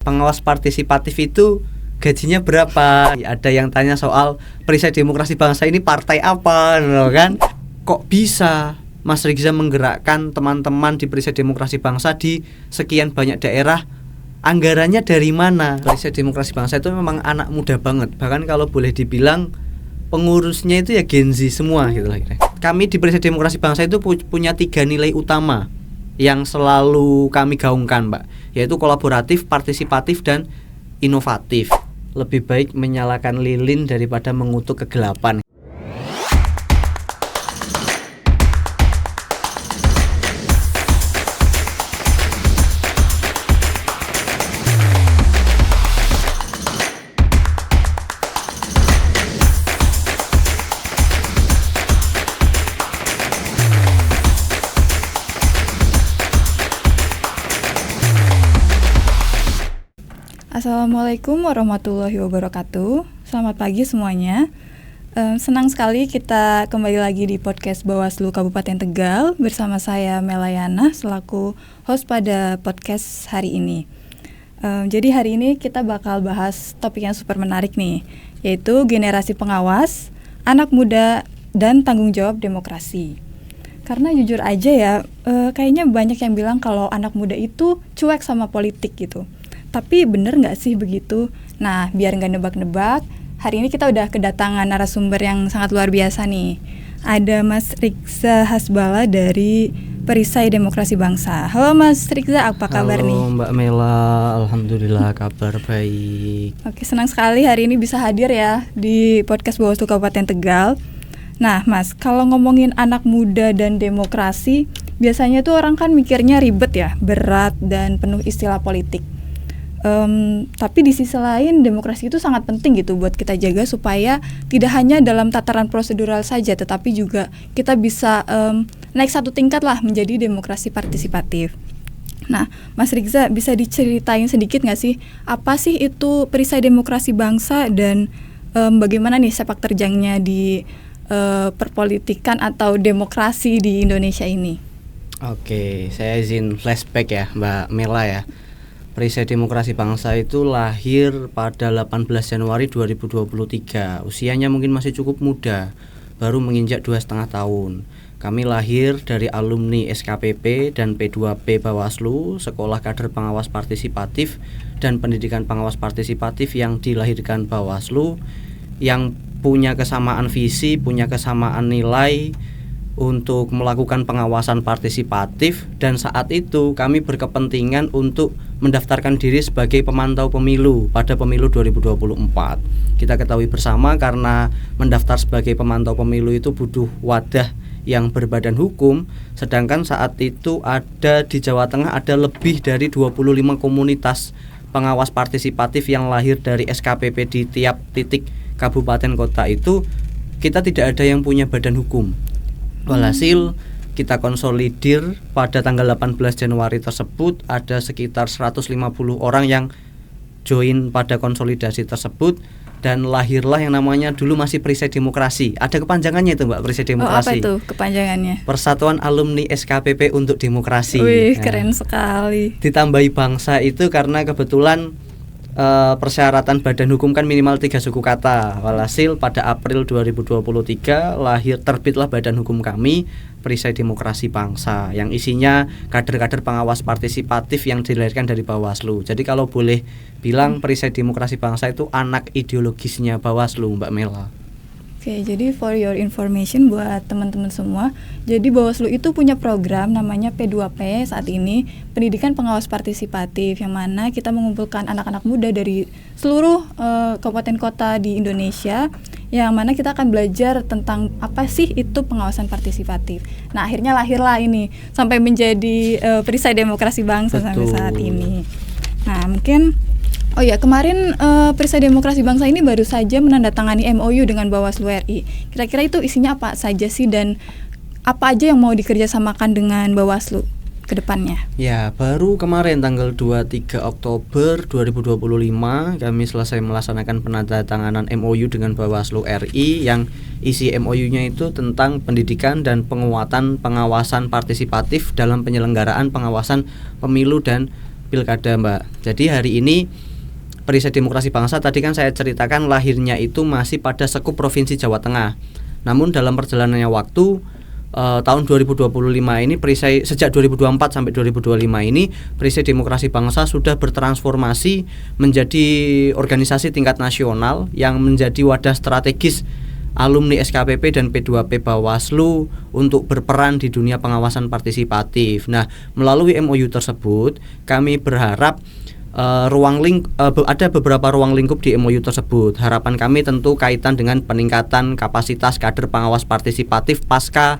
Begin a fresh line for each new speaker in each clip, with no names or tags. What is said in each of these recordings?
Pengawas partisipatif itu gajinya berapa? Ada yang tanya soal Perisai Demokrasi Bangsa ini partai apa, kan? Kok bisa Mas Rigza menggerakkan teman-teman di Perisai Demokrasi Bangsa di sekian banyak daerah? Anggarannya dari mana? Perisai Demokrasi Bangsa itu memang anak muda banget. Bahkan kalau boleh dibilang pengurusnya itu ya Gen Z semua gitu lah. Kami di Perisai Demokrasi Bangsa itu punya 3 nilai utama yang selalu kami gaungkan, Mbak, yaitu kolaboratif, partisipatif, dan inovatif. Lebih baik menyalakan lilin daripada mengutuk kegelapan.
Assalamualaikum warahmatullahi wabarakatuh. Selamat pagi semuanya. Senang sekali kita kembali lagi di podcast Bawaslu Kabupaten Tegal bersama saya Melayana selaku host pada podcast hari ini. Jadi hari ini kita bakal bahas topik yang super menarik nih, yaitu generasi pengawas, anak muda, dan tanggung jawab demokrasi. Karena jujur aja ya, kayaknya banyak yang bilang kalau anak muda itu cuek sama politik gitu. Tapi bener nggak sih begitu? Nah, biar nggak nebak-nebak, hari ini kita udah kedatangan narasumber yang sangat luar biasa nih. Ada Mas Rigza Hasbala dari Perisai Demokrasi Bangsa. Halo Mas Rigza, apa kabar nih?
Halo Mbak Mela, alhamdulillah kabar baik.
Oke, senang sekali hari ini bisa hadir ya di podcast Bawaslu Kabupaten Tegal. Nah Mas, kalau ngomongin anak muda dan demokrasi, biasanya tuh orang kan mikirnya ribet ya, berat dan penuh istilah politik. Tapi di sisi lain demokrasi itu sangat penting gitu buat kita jaga supaya tidak hanya dalam tataran prosedural saja, tetapi juga kita bisa naik satu tingkat lah menjadi demokrasi partisipatif. Nah, Mas Rigza bisa diceritain sedikit nggak sih apa sih itu Perisai Demokrasi Bangsa dan bagaimana nih sepak terjangnya di perpolitikan atau demokrasi di Indonesia ini?
Oke, saya izin flashback ya Mbak Mela ya. Perisai Demokrasi Bangsa itu lahir pada 18 Januari 2023. Usianya mungkin masih cukup muda, baru menginjak 2,5 tahun. Kami lahir dari alumni SKPP dan P2P Bawaslu, Sekolah Kader Pengawas Partisipatif dan Pendidikan Pengawas Partisipatif yang dilahirkan Bawaslu, yang punya kesamaan visi, punya kesamaan nilai untuk melakukan pengawasan partisipatif, dan saat itu kami berkepentingan untuk mendaftarkan diri sebagai pemantau pemilu pada pemilu 2024. Kita ketahui bersama karena mendaftar sebagai pemantau pemilu itu butuh wadah yang berbadan hukum, sedangkan saat itu ada di Jawa Tengah ada lebih dari 25 komunitas pengawas partisipatif yang lahir dari SKPP di tiap titik kabupaten kota itu. Kita tidak ada yang punya badan hukum. Walhasil kita konsolidir pada tanggal 18 Januari tersebut ada sekitar 150 orang yang join pada konsolidasi tersebut, dan lahirlah yang namanya dulu masih Perisai Demokrasi. Ada kepanjangannya itu Mbak, Perisai Demokrasi.
Apa itu kepanjangannya?
Persatuan Alumni SKPP untuk Demokrasi.
Wih, keren sekali.
Ditambahi bangsa itu karena kebetulan persyaratan badan hukum kan minimal 3 suku kata. Walhasil pada April 2023 terbitlah badan hukum kami, Perisai Demokrasi Bangsa, yang isinya kader-kader pengawas partisipatif yang dilahirkan dari Bawaslu. Jadi kalau boleh bilang Perisai Demokrasi Bangsa itu anak ideologisnya Bawaslu, Mbak Mela.
Oke, jadi for your information buat teman-teman semua, jadi Bawaslu itu punya program namanya P2P saat ini, Pendidikan Pengawas Partisipatif, yang mana kita mengumpulkan anak-anak muda dari seluruh kabupaten kota di Indonesia, yang mana kita akan belajar tentang apa sih itu pengawasan partisipatif. Nah, akhirnya lahirlah ini sampai menjadi Perisai Demokrasi Bangsa. Betul. Sampai saat ini. Nah, mungkin kemarin Perisai Demokrasi Bangsa ini baru saja menandatangani MOU dengan Bawaslu RI. Kira-kira itu isinya apa saja sih, dan apa aja yang mau dikerjasamakan dengan Bawaslu ke depannya? Ya, baru kemarin tanggal 23 Oktober 2025 kami selesai melaksanakan penandatanganan MOU dengan Bawaslu RI, yang isi MOU-nya itu tentang pendidikan dan penguatan pengawasan partisipatif dalam penyelenggaraan pengawasan pemilu dan
pilkada, Mbak. Jadi hari ini Perisai Demokrasi Bangsa tadi kan saya ceritakan lahirnya itu masih pada sekup Provinsi Jawa Tengah. Namun dalam perjalanannya waktu tahun 2025 ini perisai sejak 2024 sampai 2025 ini Perisai Demokrasi Bangsa sudah bertransformasi menjadi organisasi tingkat nasional yang menjadi wadah strategis alumni SKPP dan P2P Bawaslu untuk berperan di dunia pengawasan partisipatif. Nah, melalui MOU tersebut kami berharap ada beberapa ruang lingkup di MOU tersebut. Harapan kami tentu kaitan dengan peningkatan kapasitas kader pengawas partisipatif pasca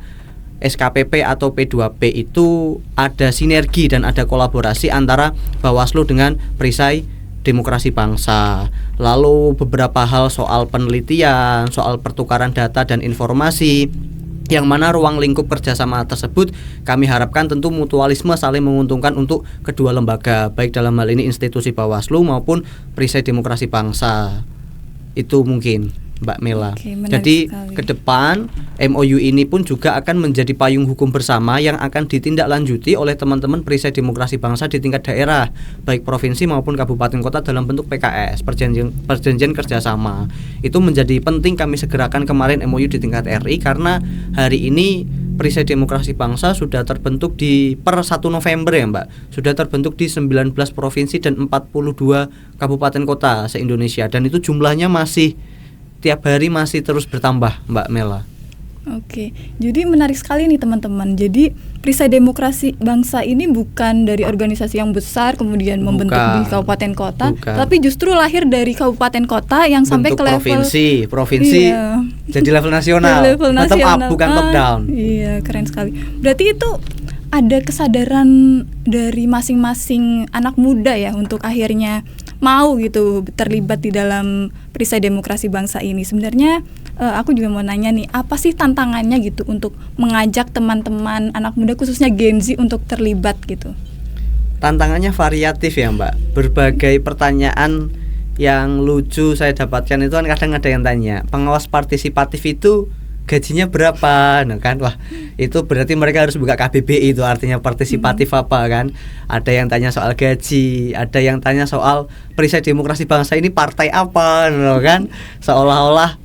SKPP atau P2P itu ada sinergi dan ada kolaborasi antara Bawaslu dengan Perisai Demokrasi Bangsa. Lalu beberapa hal soal penelitian, soal pertukaran data dan informasi, yang mana ruang lingkup kerjasama tersebut kami harapkan tentu mutualisme saling menguntungkan untuk kedua lembaga, baik dalam hal ini institusi Bawaslu maupun Perisai Demokrasi Bangsa. Itu mungkin Mbak Mela. Jadi ke depan MOU ini pun juga akan menjadi payung hukum bersama yang akan ditindaklanjuti oleh teman-teman Perisai Demokrasi Bangsa di tingkat daerah, baik provinsi maupun kabupaten kota dalam bentuk PKS, perjanjian kerjasama. Itu menjadi penting kami segerakan kemarin MOU di tingkat RI karena hari ini Perisai Demokrasi Bangsa sudah terbentuk di per 1 November ya Mbak. Sudah terbentuk di 19 provinsi dan 42 kabupaten kota se-Indonesia, dan itu jumlahnya masih tiap hari masih terus bertambah, Mbak Mela.
Oke, jadi menarik sekali nih teman-teman. Jadi Perisai Demokrasi Bangsa ini bukan dari organisasi yang besar kemudian membentuk di kabupaten kota, tapi justru lahir dari kabupaten kota yang sampai ke level
provinsi, iya, jadi level nasional.
Level
bottom up bukan top down.
Iya, keren sekali. Berarti itu ada kesadaran dari masing-masing anak muda ya untuk akhirnya mau gitu terlibat di dalam Perisai Demokrasi Bangsa ini. Sebenarnya aku juga mau nanya nih, apa sih tantangannya gitu untuk mengajak teman-teman anak muda khususnya Gen Z untuk terlibat gitu?
Tantangannya variatif ya Mbak. Berbagai pertanyaan yang lucu saya dapatkan itu kan kadang ada yang tanya, pengawas partisipatif itu gajinya berapa? Nah kan, wah itu berarti mereka harus buka KBBI, itu artinya partisipatif apa kan? Ada yang tanya soal gaji, ada yang tanya soal Perisai Demokrasi Bangsa ini partai apa, nah kan? Seolah-olah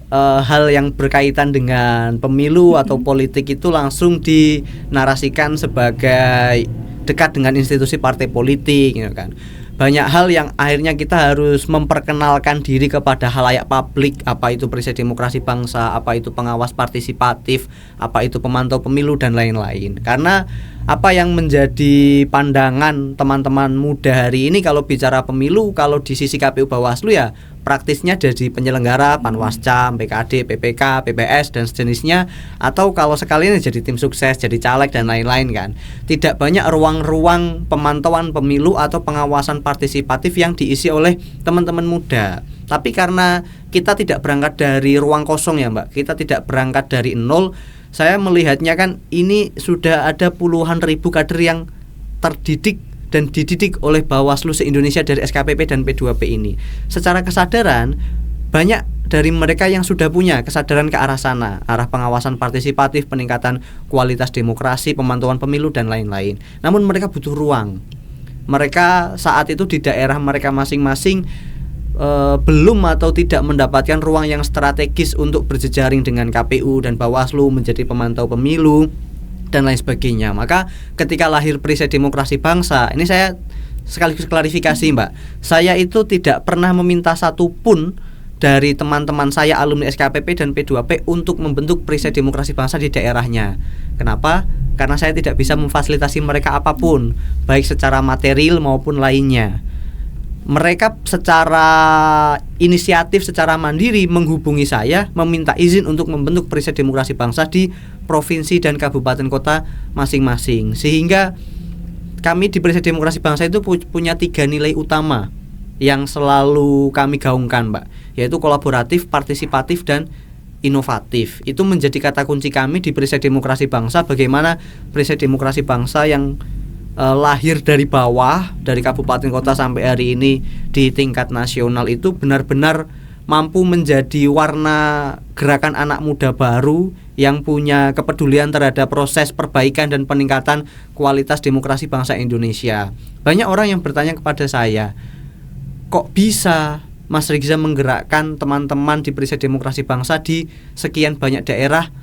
hal yang berkaitan dengan pemilu atau politik itu langsung dinarasikan sebagai dekat dengan institusi partai politik, gitu kan? Banyak hal yang akhirnya kita harus memperkenalkan diri kepada halayak publik, apa itu Perisai Demokrasi Bangsa, apa itu pengawas partisipatif, apa itu pemantau pemilu dan lain-lain. Karena apa yang menjadi pandangan teman-teman muda hari ini kalau bicara pemilu, kalau di sisi KPU Bawaslu ya praktisnya jadi penyelenggara, Panwascam, PKD, PPK, PPS dan sejenisnya, atau kalau sekalian jadi tim sukses, jadi caleg dan lain-lain kan. Tidak banyak ruang-ruang pemantauan pemilu atau pengawasan partisipatif yang diisi oleh teman-teman muda. Tapi karena kita tidak berangkat dari ruang kosong ya Mbak, kita tidak berangkat dari nol, saya melihatnya kan ini sudah ada puluhan ribu kader yang terdidik dan dididik oleh Bawaslu se-Indonesia dari SKPP dan P2P ini. Secara kesadaran, banyak dari mereka yang sudah punya kesadaran ke arah sana, arah pengawasan partisipatif, peningkatan kualitas demokrasi, pemantauan pemilu dan lain-lain. Namun mereka butuh ruang. Mereka saat itu di daerah mereka masing-masing belum atau tidak mendapatkan ruang yang strategis untuk berjejaring dengan KPU dan Bawaslu menjadi pemantau pemilu dan lain sebagainya. Maka ketika lahir Perisai Demokrasi Bangsa, ini saya sekaligus klarifikasi Mbak, saya itu tidak pernah meminta satupun dari teman-teman saya alumni SKPP dan P2P untuk membentuk Perisai Demokrasi Bangsa di daerahnya. Kenapa? Karena saya tidak bisa memfasilitasi mereka apapun, baik secara material maupun lainnya. Mereka secara inisiatif, secara mandiri menghubungi saya, meminta izin untuk membentuk Perisai Demokrasi Bangsa di provinsi dan kabupaten kota masing-masing. Sehingga kami di Perisai Demokrasi Bangsa itu punya 3 nilai utama yang selalu kami gaungkan Mbak, yaitu kolaboratif, partisipatif, dan inovatif. Itu menjadi kata kunci kami di Perisai Demokrasi Bangsa. Bagaimana Perisai Demokrasi Bangsa yang lahir dari bawah, dari kabupaten kota sampai hari ini di tingkat nasional itu benar-benar mampu menjadi warna gerakan anak muda baru yang punya kepedulian terhadap proses perbaikan dan peningkatan kualitas demokrasi bangsa Indonesia. Banyak orang yang bertanya kepada saya, kok bisa Mas Riza menggerakkan teman-teman di Perisai Demokrasi Bangsa di sekian banyak daerah,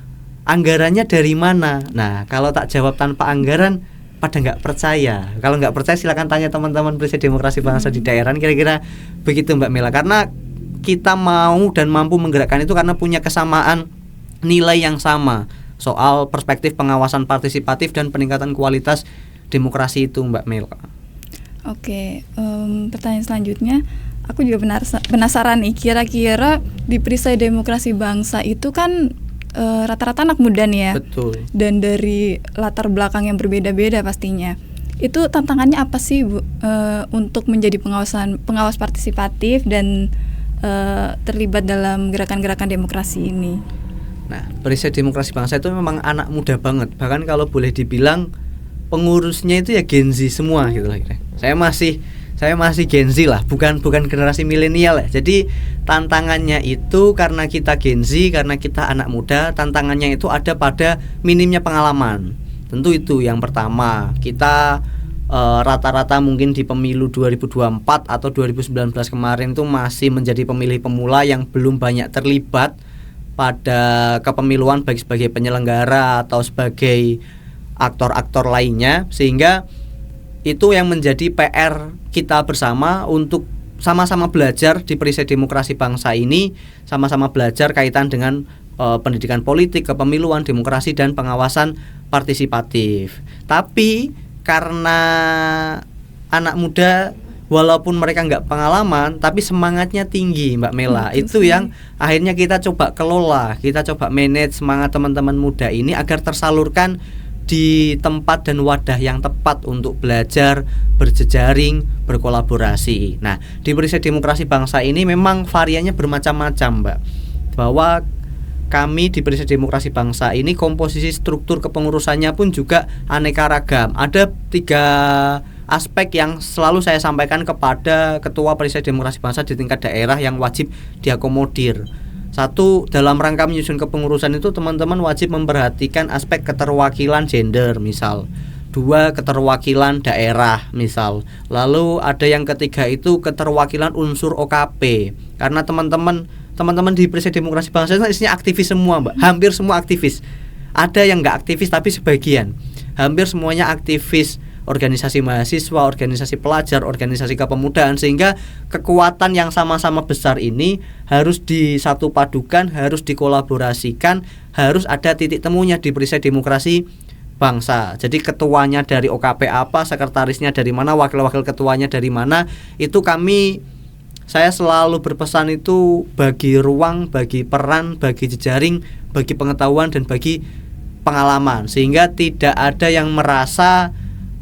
anggarannya dari mana? Nah, kalau tak jawab tanpa anggaran, pada nggak percaya. Kalau nggak percaya silakan tanya teman-teman Perisai Demokrasi Bangsa di daerah. Kira-kira begitu Mbak Mela. Karena kita mau dan mampu menggerakkan itu karena punya kesamaan nilai yang sama soal perspektif pengawasan partisipatif dan peningkatan kualitas demokrasi itu Mbak Mela.
Oke, pertanyaan selanjutnya, aku juga penasaran nih, kira-kira di Perisai Demokrasi Bangsa itu kan rata-rata anak muda nih ya.
Betul.
Dan dari latar belakang yang berbeda-beda pastinya. Itu tantangannya apa sih Bu, untuk menjadi pengawas partisipatif dan terlibat dalam gerakan-gerakan demokrasi ini?
Nah, Perisai Demokrasi Bangsa itu memang anak muda banget. Bahkan kalau boleh dibilang pengurusnya itu ya Gen Z semua gitu lah. Saya masih Gen Z lah, bukan generasi milenial ya. Jadi tantangannya itu karena kita Gen Z, karena kita anak muda, tantangannya itu ada pada minimnya pengalaman. Tentu itu yang pertama. Kita rata-rata mungkin di pemilu 2024 atau 2019 kemarin itu masih menjadi pemilih pemula yang belum banyak terlibat pada kepemiluan baik sebagai penyelenggara atau sebagai aktor-aktor lainnya, sehingga itu yang menjadi PR kita bersama untuk sama-sama belajar di Perisai Demokrasi Bangsa ini, sama-sama belajar kaitan dengan pendidikan politik, kepemiluan, demokrasi, dan pengawasan partisipatif. Tapi karena anak muda, walaupun mereka nggak pengalaman, tapi semangatnya tinggi Mbak Mela. Itu yang akhirnya kita coba kelola, kita coba manage semangat teman-teman muda ini agar tersalurkan di tempat dan wadah yang tepat untuk belajar, berjejaring, berkolaborasi. Nah, di Perisai Demokrasi Bangsa ini memang variannya bermacam-macam Mbak. Bahwa kami di Perisai Demokrasi Bangsa ini komposisi struktur kepengurusannya pun juga aneka ragam. Ada 3 aspek yang selalu saya sampaikan kepada Ketua Perisai Demokrasi Bangsa di tingkat daerah yang wajib diakomodir. 1, dalam rangka menyusun kepengurusan itu teman-teman wajib memperhatikan aspek keterwakilan gender misal. 2, keterwakilan daerah misal. Lalu ada yang ketiga itu keterwakilan unsur OKP. Karena teman-teman di Perisai Demokrasi Bangsa itu isinya aktivis semua Mbak. Hampir semua aktivis. Ada yang nggak aktivis tapi sebagian. Hampir semuanya aktivis organisasi mahasiswa, organisasi pelajar, organisasi kepemudaan, sehingga kekuatan yang sama-sama besar ini harus disatu padukan, harus dikolaborasikan, harus ada titik temunya di Perisai Demokrasi Bangsa. Jadi ketuanya dari OKP apa, sekretarisnya dari mana, wakil-wakil ketuanya dari mana, itu saya selalu berpesan itu bagi ruang, bagi peran, bagi jejaring, bagi pengetahuan, dan bagi pengalaman, sehingga tidak ada yang merasa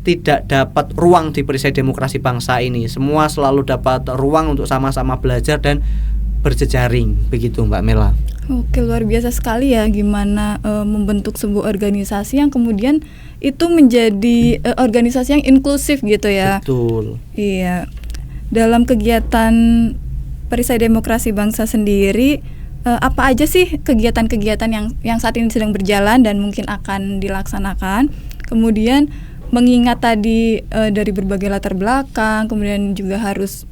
tidak dapat ruang di Perisai Demokrasi Bangsa ini. Semua selalu dapat ruang untuk sama-sama belajar dan berjejaring. Begitu Mbak Mela.
Oke, luar biasa sekali ya gimana membentuk sebuah organisasi yang kemudian itu menjadi organisasi yang inklusif gitu ya.
Betul.
Iya. Dalam kegiatan Perisai Demokrasi Bangsa sendiri, apa aja sih kegiatan-kegiatan yang saat ini sedang berjalan dan mungkin akan dilaksanakan? Kemudian mengingat tadi dari berbagai latar belakang, kemudian juga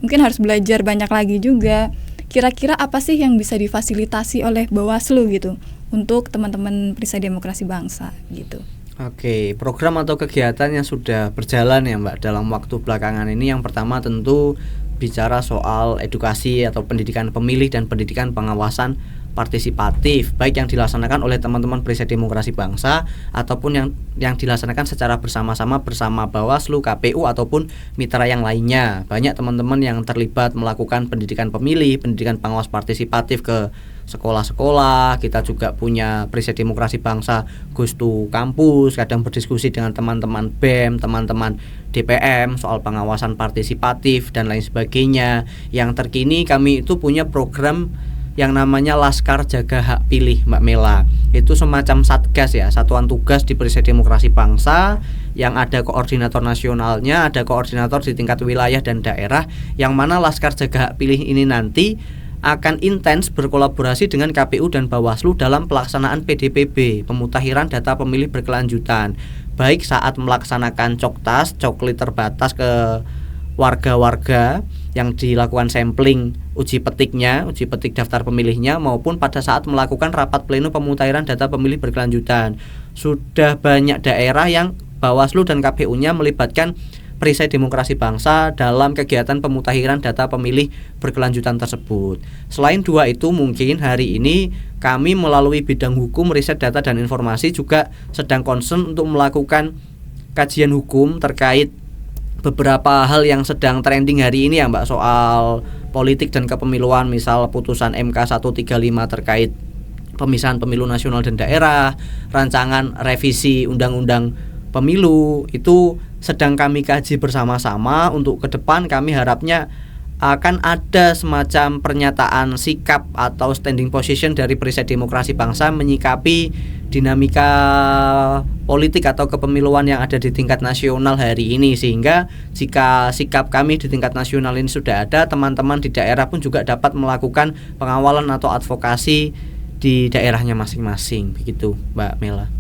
mungkin harus belajar banyak lagi juga. Kira-kira apa sih yang bisa difasilitasi oleh Bawaslu gitu untuk teman-teman Perisai Demokrasi Bangsa gitu?
Oke, program atau kegiatan yang sudah berjalan ya Mbak dalam waktu belakangan ini, yang pertama tentu bicara soal edukasi atau pendidikan pemilih dan pendidikan pengawasan partisipatif, baik yang dilaksanakan oleh teman-teman Perisai Demokrasi Bangsa ataupun yang dilaksanakan secara bersama-sama bersama Bawaslu, KPU ataupun mitra yang lainnya. Banyak teman-teman yang terlibat melakukan pendidikan pemilih, pendidikan pengawas partisipatif ke sekolah-sekolah. Kita juga punya Perisai Demokrasi Bangsa goes to kampus, kadang berdiskusi dengan teman-teman BEM, teman-teman DPM soal pengawasan partisipatif dan lain sebagainya. Yang terkini kami itu punya program yang namanya Laskar Jaga Hak Pilih Mbak Mela. Itu semacam satgas ya, satuan tugas di Perisai Demokrasi Bangsa yang ada koordinator nasionalnya, ada koordinator di tingkat wilayah dan daerah, yang mana Laskar Jaga Hak Pilih ini nanti akan intens berkolaborasi dengan KPU dan Bawaslu dalam pelaksanaan PDPB, pemutakhiran data pemilih berkelanjutan, baik saat melaksanakan coklit terbatas ke warga-warga yang dilakukan sampling uji petik daftar pemilihnya, maupun pada saat melakukan rapat pleno pemutakhiran data pemilih berkelanjutan. Sudah banyak daerah yang Bawaslu dan KPU-nya melibatkan Perisai Demokrasi Bangsa dalam kegiatan pemutakhiran data pemilih berkelanjutan tersebut. Selain dua itu, mungkin hari ini kami melalui bidang hukum, riset data dan informasi juga sedang concern untuk melakukan kajian hukum terkait beberapa hal yang sedang trending hari ini ya Mbak, soal politik dan kepemiluan, misal putusan MK 135 terkait pemisahan pemilu nasional dan daerah, rancangan revisi undang-undang pemilu, itu sedang kami kaji bersama-sama. Untuk ke depan kami harapnya akan ada semacam pernyataan sikap atau standing position dari Perisai Demokrasi Bangsa menyikapi dinamika politik atau kepemiluan yang ada di tingkat nasional hari ini, sehingga jika sikap kami di tingkat nasional ini sudah ada, teman-teman di daerah pun juga dapat melakukan pengawalan atau advokasi di daerahnya masing-masing, begitu Mbak Mela.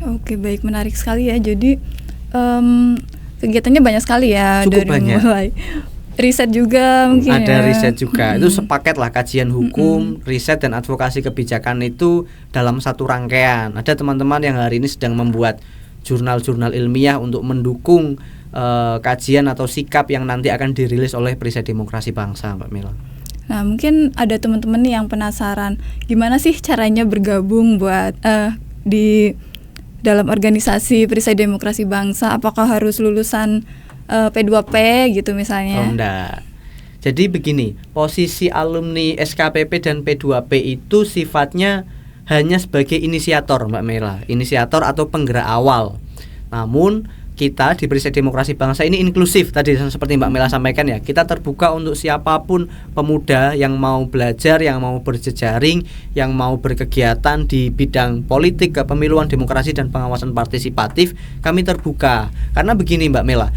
Oke, baik, menarik sekali ya. Jadi kegiatannya banyak sekali ya.
Cukup
dari
banyak.
Mulai riset juga mungkin
ada
ya.
Riset juga. Itu sepaket lah, kajian hukum, riset dan advokasi kebijakan itu dalam satu rangkaian. Ada teman-teman yang hari ini sedang membuat jurnal-jurnal ilmiah untuk mendukung kajian atau sikap yang nanti akan dirilis oleh Perisai Demokrasi Bangsa, Mbak Mila.
Nah, mungkin ada teman-teman nih yang penasaran gimana sih caranya bergabung buat di dalam organisasi Perisai Demokrasi Bangsa. Apakah harus lulusan P2P gitu misalnya?
Oh, enggak. Jadi begini, posisi alumni SKPP dan P2P itu sifatnya hanya sebagai inisiator, Mbak Mela, inisiator atau penggerak awal. Namun kita di Perisai Demokrasi Bangsa ini inklusif, tadi seperti Mbak Mela sampaikan ya. Kita terbuka untuk siapapun pemuda yang mau belajar, yang mau berjejaring, yang mau berkegiatan di bidang politik, kepemiluan, demokrasi dan pengawasan partisipatif. Kami terbuka. Karena begini Mbak Mela,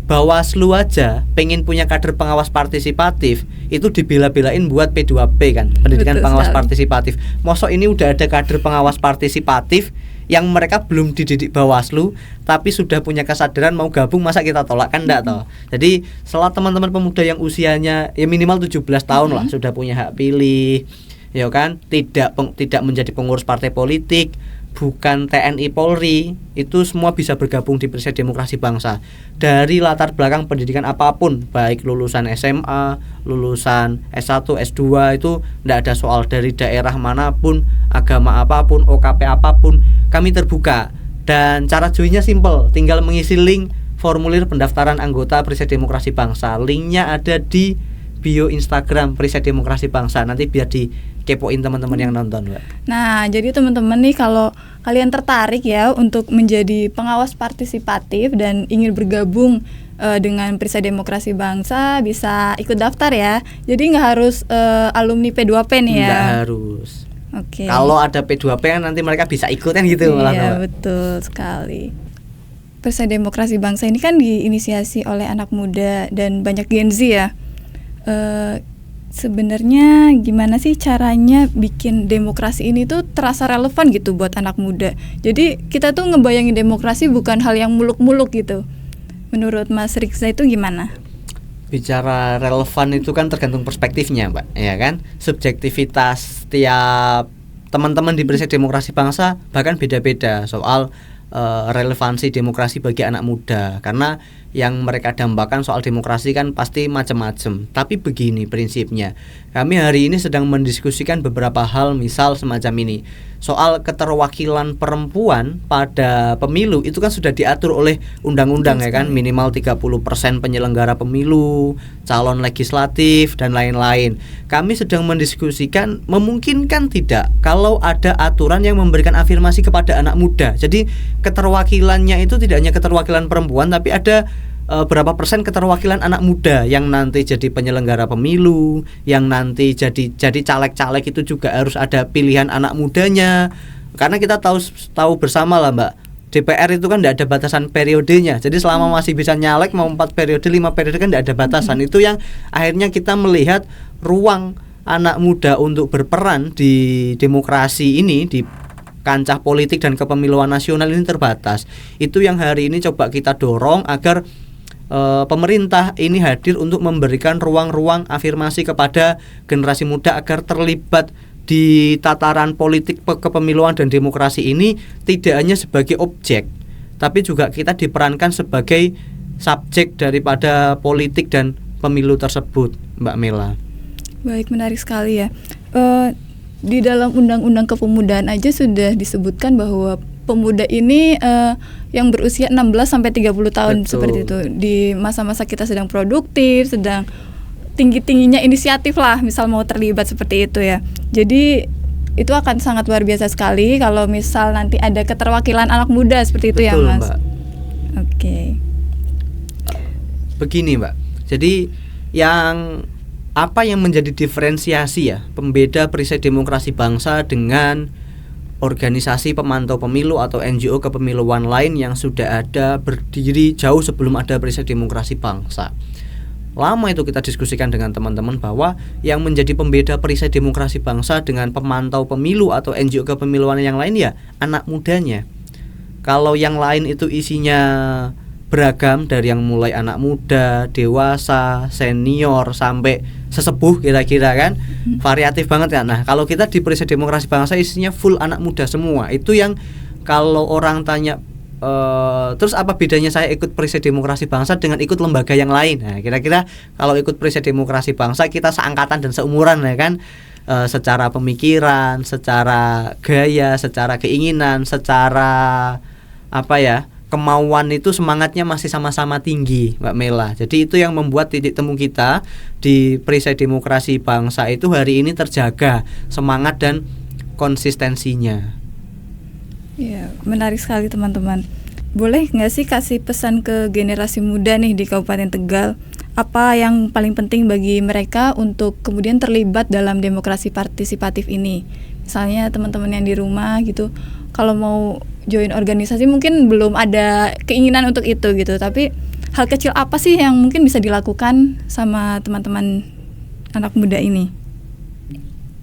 Bawaslu aja pengen punya kader pengawas partisipatif, itu dibela-belain buat P2P kan, pendidikan
Betul
pengawas
sekali.
partisipatif. Mosok ini udah ada kader pengawas partisipatif yang mereka belum dididik Bawaslu tapi sudah punya kesadaran mau gabung, masa kita tolak? Kan enggak toh. Jadi setelah teman-teman pemuda yang usianya ya minimal 17 tahun lah, sudah punya hak pilih, ya kan, tidak menjadi pengurus partai politik, bukan TNI Polri, itu semua bisa bergabung di Perisai Demokrasi Bangsa. Dari latar belakang pendidikan apapun, baik lulusan SMA, lulusan S1, S2, itu tidak ada soal, dari daerah manapun, agama apapun, OKP apapun, kami terbuka. Dan cara joinnya simple, tinggal mengisi link formulir pendaftaran anggota Perisai Demokrasi Bangsa. Linknya ada di bio Instagram Perisai Demokrasi Bangsa. Nanti biar dikepoin teman-teman yang nonton, Mbak.
Nah, jadi teman-teman nih, kalau kalian tertarik ya untuk menjadi pengawas partisipatif dan ingin bergabung dengan Perisai Demokrasi Bangsa, bisa ikut daftar ya. Jadi nggak harus alumni P2P nih ya.
Nggak harus.
Oke.
Kalau ada P2P kan nanti mereka bisa ikut kan gitu malah,
Iya,
Mbak.
betul sekali. Perisai Demokrasi Bangsa ini kan diinisiasi oleh anak muda dan banyak Gen Z ya. Sebenarnya gimana sih caranya bikin demokrasi ini tuh terasa relevan gitu buat anak muda? Jadi kita tuh ngebayangin demokrasi bukan hal yang muluk-muluk gitu. Menurut Mas Rikza itu gimana?
Bicara relevan itu kan tergantung perspektifnya, Mbak, ya kan? Subjektivitas tiap teman-teman di Perisai Demokrasi Bangsa bahkan beda-beda soal relevansi demokrasi bagi anak muda, karena yang mereka dambakan soal demokrasi kan pasti macam-macam. Tapi begini prinsipnya, kami hari ini sedang mendiskusikan beberapa hal, misal semacam ini. Soal keterwakilan perempuan pada pemilu itu kan sudah diatur oleh undang-undang ya kan, minimal 30% penyelenggara pemilu, calon legislatif dan lain-lain. Kami sedang mendiskusikan memungkinkan tidak kalau ada aturan yang memberikan afirmasi kepada anak muda. Jadi keterwakilannya itu tidak hanya keterwakilan perempuan, tapi ada berapa persen keterwakilan anak muda yang nanti jadi penyelenggara pemilu, yang nanti jadi caleg-caleg itu juga harus ada pilihan anak mudanya. Karena kita tahu bersama lah, Mbak, DPR itu kan tidak ada batasan periodenya. Jadi selama masih bisa nyalek mau 4 periode, 5 periode kan tidak ada batasan. Itu yang akhirnya kita melihat ruang anak muda untuk berperan di demokrasi ini, di kancah politik dan kepemiluan nasional ini terbatas. Itu yang hari ini coba kita dorong agar pemerintah ini hadir untuk memberikan ruang-ruang afirmasi kepada generasi muda agar terlibat di tataran politik kepemiluan dan demokrasi ini, tidak hanya sebagai objek, tapi juga kita diperankan sebagai subjek daripada politik dan pemilu tersebut, Mbak Mela.
Baik, menarik sekali ya. Di dalam Undang-Undang Kepemudaan aja sudah disebutkan bahwa pemuda ini yang berusia 16 sampai 30 tahun. Betul. Seperti itu. Di masa-masa kita sedang produktif, sedang tinggi-tingginya inisiatif lah, misal mau terlibat seperti itu ya. Jadi itu akan sangat luar biasa sekali kalau misal nanti ada keterwakilan anak muda seperti itu. Betul, ya Mas. Mbak. Oke.
Begini Mbak, jadi apa yang menjadi diferensiasi ya, pembeda Perisai Demokrasi Bangsa dengan organisasi pemantau pemilu atau NGO kepemiluan lain yang sudah ada berdiri jauh sebelum ada Perisai Demokrasi Bangsa. Lama itu kita diskusikan dengan teman-teman bahwa yang menjadi pembeda Perisai Demokrasi Bangsa dengan pemantau pemilu atau NGO kepemiluan yang lain ya anak mudanya. Kalau yang lain itu isinya beragam, dari yang mulai anak muda, dewasa, senior sampai sesepuh kira-kira kan, variatif banget ya. Nah kalau kita di Perisai Demokrasi Bangsa isinya full anak muda semua. Itu yang kalau orang tanya terus apa bedanya saya ikut Perisai Demokrasi Bangsa dengan ikut lembaga yang lain? Nah, kira-kira kalau ikut Perisai Demokrasi Bangsa kita seangkatan dan seumuran ya kan, secara pemikiran, secara gaya, secara keinginan, secara kemauan itu semangatnya masih sama-sama tinggi, Mbak Mela. Jadi itu yang membuat titik temu kita di Perisai Demokrasi Bangsa itu hari ini terjaga semangat dan konsistensinya.
Ya, menarik sekali teman-teman. Boleh nggak sih kasih pesan ke generasi muda nih di Kabupaten Tegal? Apa yang paling penting bagi mereka untuk kemudian terlibat dalam demokrasi partisipatif ini? Misalnya teman-teman yang di rumah gitu, kalau mau join organisasi mungkin belum ada keinginan untuk itu gitu. Tapi hal kecil apa sih yang mungkin bisa dilakukan sama teman-teman anak muda ini?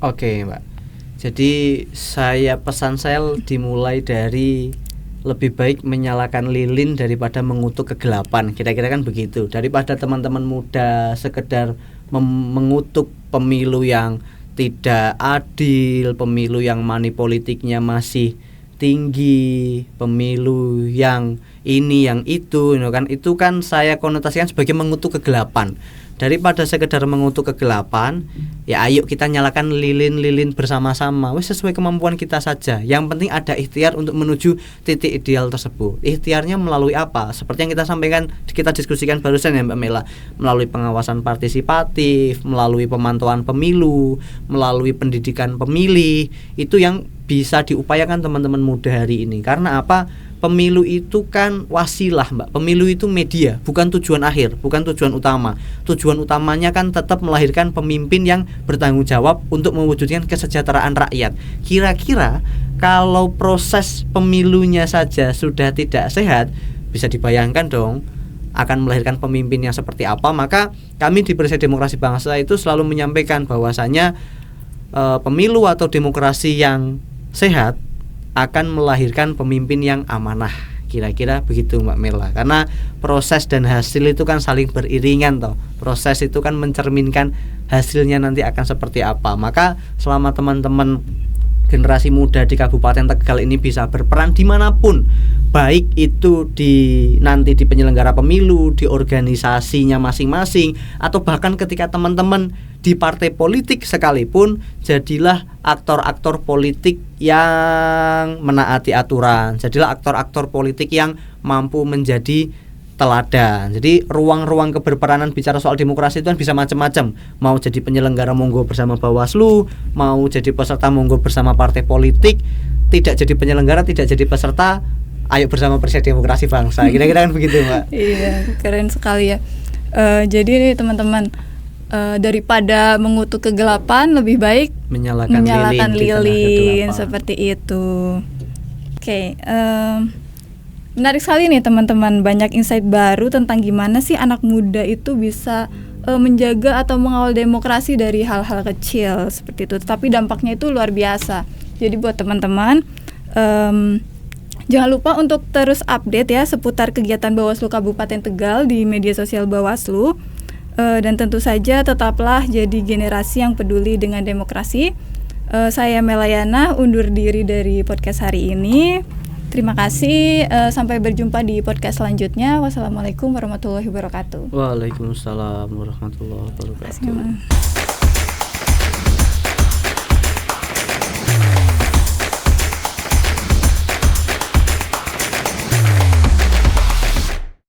Oke, Mbak. Jadi pesan saya dimulai dari lebih baik menyalakan lilin daripada mengutuk kegelapan. Kira-kira kan begitu. Daripada teman-teman muda sekedar mengutuk pemilu yang tidak adil, pemilu yang money politiknya masih tinggi, pemilu yang ini yang itu kan, itu kan saya konotasikan sebagai mengutuk kegelapan. Daripada sekedar mengutuk kegelapan, ya ayo kita nyalakan lilin-lilin bersama-sama. Wes sesuai kemampuan kita saja. Yang penting ada ikhtiar untuk menuju titik ideal tersebut. Ikhtiarnya melalui apa? Seperti yang kita sampaikan, kita diskusikan barusan ya Mbak Mela, melalui pengawasan partisipatif, melalui pemantauan pemilu, melalui pendidikan pemilih. Itu yang bisa diupayakan teman-teman muda hari ini. Karena apa? Pemilu itu kan wasilah, Mbak. Pemilu itu media, bukan tujuan akhir, bukan tujuan utama. Tujuan utamanya kan tetap melahirkan pemimpin yang bertanggung jawab untuk mewujudkan kesejahteraan rakyat. Kira-kira kalau proses pemilunya saja sudah tidak sehat, bisa dibayangkan dong akan melahirkan pemimpin yang seperti apa. Maka kami di Perisai Demokrasi Bangsa itu selalu menyampaikan bahwasanya pemilu atau demokrasi yang sehat akan melahirkan pemimpin yang amanah. Kira-kira begitu Mbak Mela. Karena proses dan hasil itu kan saling beriringan toh. Proses itu kan mencerminkan hasilnya nanti akan seperti apa. Maka selama teman-teman generasi muda di Kabupaten Tegal ini bisa berperan dimanapun, baik itu nanti di penyelenggara pemilu, di organisasinya masing-masing, atau bahkan ketika teman-teman di partai politik sekalipun, jadilah aktor-aktor politik yang menaati aturan. Jadilah aktor-aktor politik yang mampu menjadi teladan. Jadi ruang-ruang keberperanan bicara soal demokrasi itu kan bisa macam-macam. Mau jadi penyelenggara monggo bersama Bawaslu, mau jadi peserta monggo bersama partai politik, tidak jadi penyelenggara, tidak jadi peserta, ayo bersama Perisai Demokrasi Bangsa. Kira-kira kan begitu, Mbak.
Iya, keren sekali ya. Jadi nih teman-teman, daripada mengutuk kegelapan, lebih baik menyalakan lilin seperti itu. Oke, menarik sekali nih teman-teman, banyak insight baru tentang gimana sih anak muda itu bisa menjaga atau mengawal demokrasi dari hal-hal kecil seperti itu, tapi dampaknya itu luar biasa. Jadi buat teman-teman, jangan lupa untuk terus update ya seputar kegiatan Bawaslu Kabupaten Tegal di media sosial Bawaslu. Dan tentu saja tetaplah jadi generasi yang peduli dengan demokrasi. Saya Melayana undur diri dari podcast hari ini. Terima kasih, sampai berjumpa di podcast selanjutnya. Wassalamualaikum warahmatullahi wabarakatuh.
Waalaikumsalam warahmatullahi wabarakatuh.
Terima kasih.